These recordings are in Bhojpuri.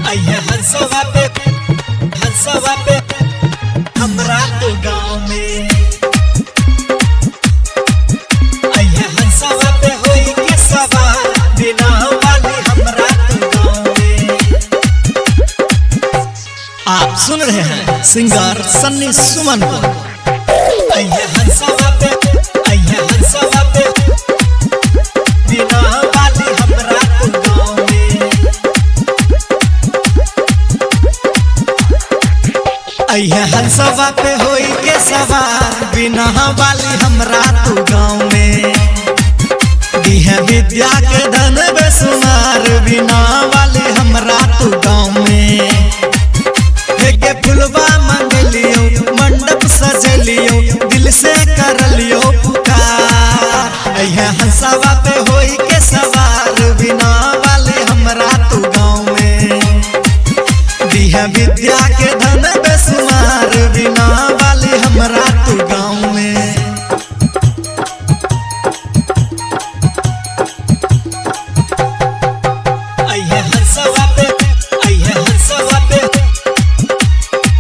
अइहे हंसवा पे हमरा तो गाँव में। अइहे हंसवा पे होई के सवार बिना वाली हमरा तो गाँव में। आप सुन रहे हैं सिंगर सन्नी सुमन को। अइहे हंसवा पे बिना वाली हमरा तो गाँव में। अइहे हंसवा पे होई के सवार बिना वाली हमरा तू गाँव में। दिहे विद्या के धन बेसुमार बिना वाली हमरा तू गाँव में। के फुलवा मंगलियो मंडप सजलियो दिल से करलियो पुकार। अइहे हंसवा पे होई के सवार बिना वाली हमरा तू गाँव में। दिहे विद्या के धन बेसुमार बिना वाली हमरा तू गाँव में। अइहे हंसवा पे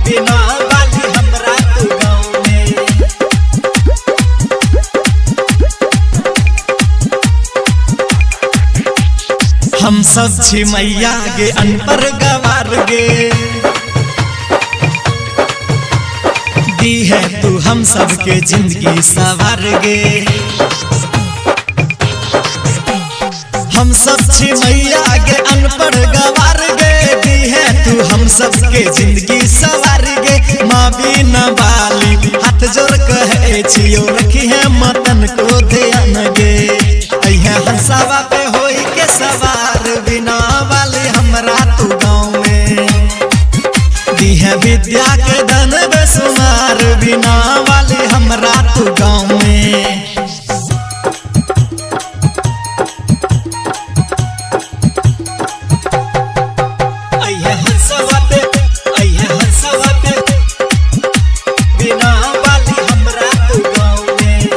बिना वाली हमरा तू गाँव में। हम सब छी मैया गे अनपर गवार गे। दी है तू हम सब के जिंदगी सवार गे। हम सब छी मैया गे अनपढ़ गवार गे। दी है तू हम सब के जिंदगी सवार गे। माँ बिना बाली हाथ जोड़ कहे छियो रखी है मतन को ध्यान गे। अइहे हंसवा पे होई के सवार बिना वाली हमरा तू गाँव में। दी है विद्या के धन बेसुमार बिना वाली हमरा तू गाँव में। अइहे हंसवा पे बिना वाली हमरा तू गाँव में।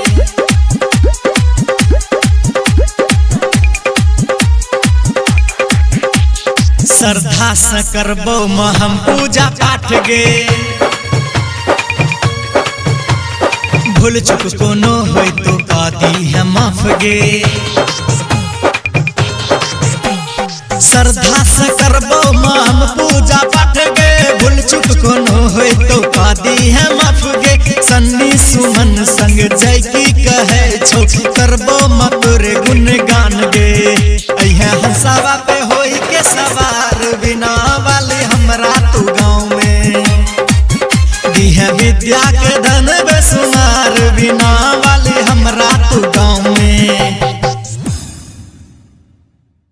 श्रद्धा से करबो हम पूजा पाठ गे। भूल चुक कोनो होई तो कादी है माफ गे। श्रद्धा से करबो हम पूजा पाठ गे। भूल चुक कोनो होई तो कादी है माफ गे। सन्नी सुमन संग जय की कहे छो करबो मतुरे गुणगान गे। अइहे हंसवा पे होई के सवार बिना वाली हमरा तू गाँव में। दी है विद्या के धन बेसुमार बिना